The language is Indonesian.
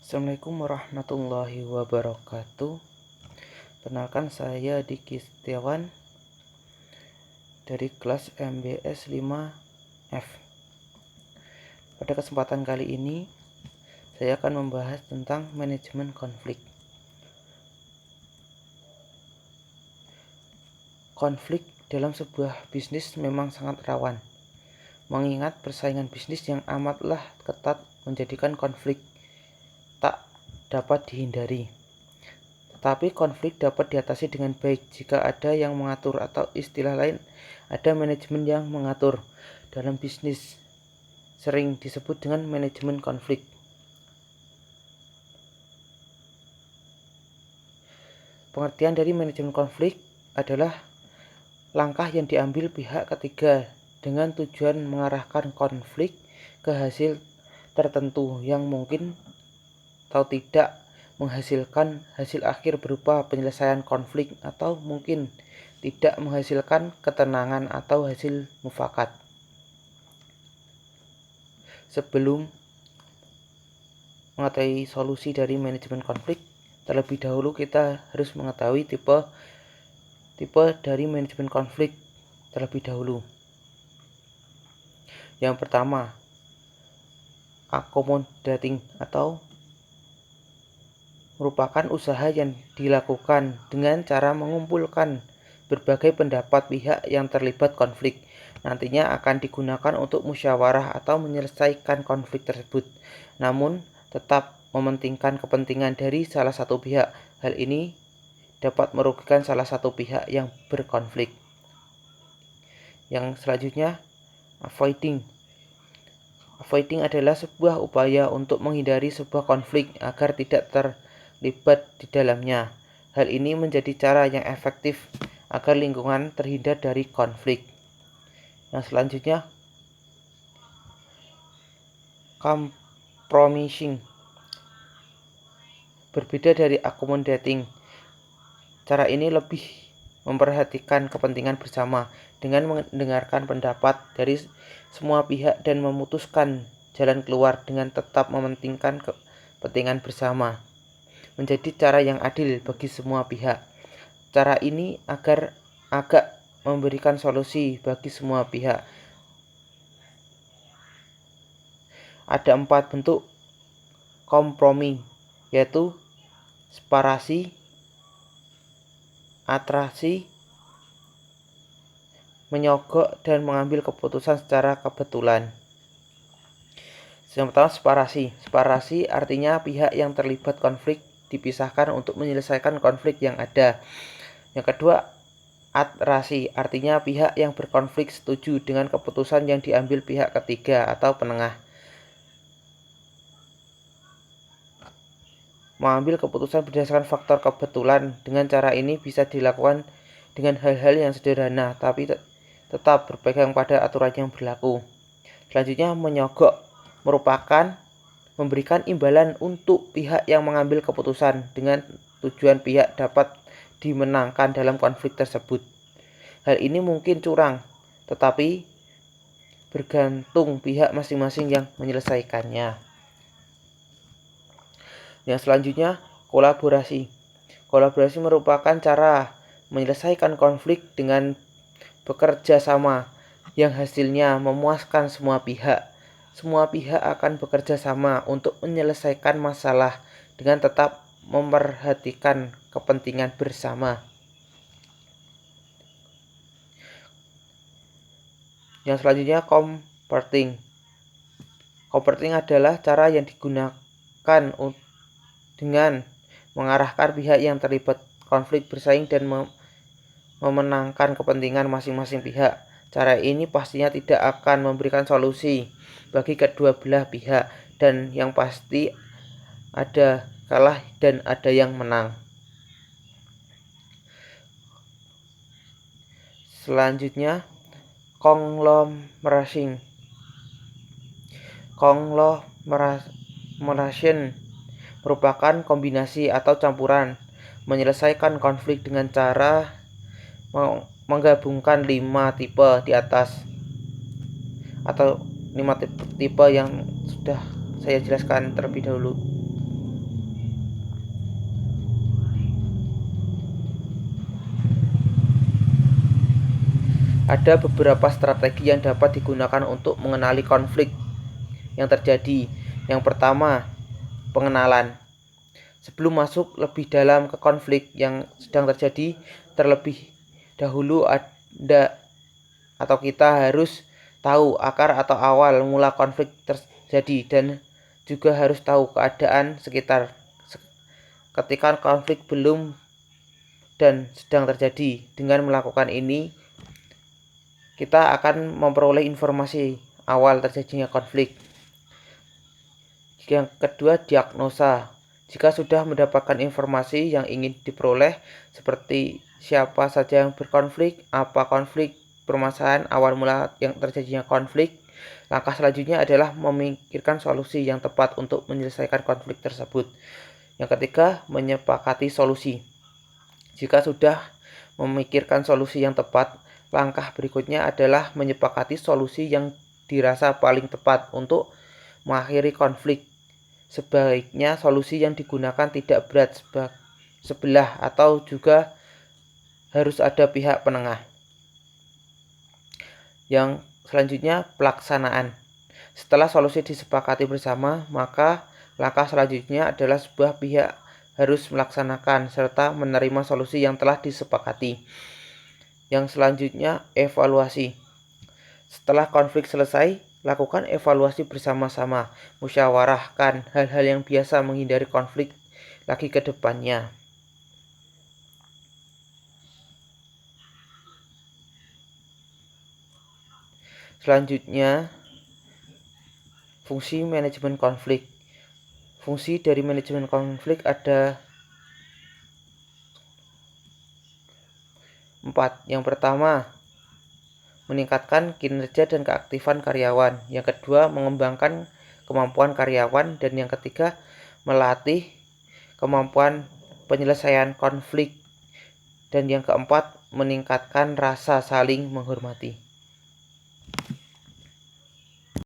Assalamualaikum warahmatullahi wabarakatuh. Perkenalkan, saya Diki Setiawan dari kelas MBS 5F. Pada kesempatan kali ini saya akan membahas tentang manajemen konflik. Konflik dalam sebuah bisnis memang sangat rawan, mengingat persaingan bisnis yang amatlah ketat menjadikan konflik tak dapat dihindari. Tetapi konflik dapat diatasi dengan baik jika ada yang mengatur, atau istilah lain ada manajemen yang mengatur. Dalam bisnis sering disebut dengan manajemen konflik. Pengertian dari manajemen konflik adalah langkah yang diambil pihak ketiga dengan tujuan mengarahkan konflik ke hasil tertentu yang mungkin atau tidak menghasilkan hasil akhir berupa penyelesaian konflik, atau mungkin tidak menghasilkan ketenangan atau hasil mufakat. Sebelum mengetahui solusi dari manajemen konflik, terlebih dahulu kita harus mengetahui tipe dari manajemen konflik terlebih dahulu. Yang pertama, accommodating, atau merupakan usaha yang dilakukan dengan cara mengumpulkan berbagai pendapat pihak yang terlibat konflik. Nantinya akan digunakan untuk musyawarah atau menyelesaikan konflik tersebut, namun tetap mementingkan kepentingan dari salah satu pihak. Hal ini dapat merugikan salah satu pihak yang berkonflik. Yang selanjutnya, avoiding. Avoiding adalah sebuah upaya untuk menghindari sebuah konflik agar tidak terlibat di dalamnya. Hal ini menjadi cara yang efektif agar lingkungan terhindar dari konflik. Yang selanjutnya, compromising. Berbeda dari accommodating, cara ini lebih memperhatikan kepentingan bersama dengan mendengarkan pendapat dari semua pihak dan memutuskan jalan keluar dengan tetap mementingkan kepentingan bersama. Menjadi cara yang adil bagi semua pihak. Cara ini agak memberikan solusi bagi semua pihak. Ada 4 bentuk kompromi, yaitu separasi, atraksi, menyogok, dan mengambil keputusan secara kebetulan. Yang pertama, separasi. Separasi artinya pihak yang terlibat konflik dipisahkan untuk menyelesaikan konflik yang ada. Yang kedua, atrasi artinya pihak yang berkonflik setuju dengan keputusan yang diambil pihak ketiga atau penengah. Mengambil keputusan berdasarkan faktor kebetulan. Dengan cara ini bisa dilakukan dengan hal-hal yang sederhana, tapi tetap berpegang pada aturan yang berlaku. Selanjutnya, menyogok merupakan memberikan imbalan untuk pihak yang mengambil keputusan dengan tujuan pihak dapat dimenangkan dalam konflik tersebut. Hal ini mungkin curang, tetapi bergantung pihak masing-masing yang menyelesaikannya. Yang selanjutnya, kolaborasi. Kolaborasi merupakan cara menyelesaikan konflik dengan bekerja sama yang hasilnya memuaskan semua pihak. Semua pihak akan bekerja sama untuk menyelesaikan masalah dengan tetap memperhatikan kepentingan bersama. Yang selanjutnya, comforting. Comforting adalah cara yang digunakan dengan mengarahkan pihak yang terlibat konflik bersaing dan memenangkan kepentingan masing-masing pihak. Cara ini pastinya tidak akan memberikan solusi bagi kedua belah pihak, dan yang pasti ada kalah dan ada yang menang. Selanjutnya, conglomeration. Conglomeration merupakan kombinasi atau campuran menyelesaikan konflik dengan cara menggabungkan 5 tipe di atas, atau 5 tipe yang sudah saya jelaskan terlebih dahulu. Ada beberapa strategi yang dapat digunakan untuk mengenali konflik yang terjadi. Yang pertama, pengenalan. Sebelum masuk lebih dalam ke konflik yang sedang terjadi, terlebih dahulu kita harus tahu akar atau awal mula konflik terjadi dan juga harus tahu keadaan sekitar ketika konflik belum dan sedang terjadi. Dengan melakukan ini, kita akan memperoleh informasi awal terjadinya konflik. Yang kedua, diagnosa. Jika sudah mendapatkan informasi yang ingin diperoleh, seperti siapa saja yang berkonflik, apa konflik, permasalahan awal mula yang terjadinya konflik, langkah selanjutnya adalah memikirkan solusi yang tepat untuk menyelesaikan konflik tersebut. Yang ketiga, menyepakati solusi. Jika sudah memikirkan solusi yang tepat, langkah berikutnya adalah menyepakati solusi yang dirasa paling tepat untuk mengakhiri konflik. Sebaiknya solusi yang digunakan tidak berat sebelah atau juga harus ada pihak penengah. Yang selanjutnya, pelaksanaan. Setelah solusi disepakati bersama, maka langkah selanjutnya adalah sebuah pihak harus melaksanakan serta menerima solusi yang telah disepakati. Yang selanjutnya, evaluasi. Setelah konflik selesai, lakukan evaluasi bersama-sama, musyawarahkan hal-hal yang biasa menghindari konflik lagi ke depannya. Selanjutnya, fungsi manajemen konflik. Fungsi dari manajemen konflik ada 4. Yang pertama, meningkatkan kinerja dan keaktifan karyawan. Yang kedua, mengembangkan kemampuan karyawan. Dan yang ketiga, melatih kemampuan penyelesaian konflik. Dan yang keempat, meningkatkan rasa saling menghormati.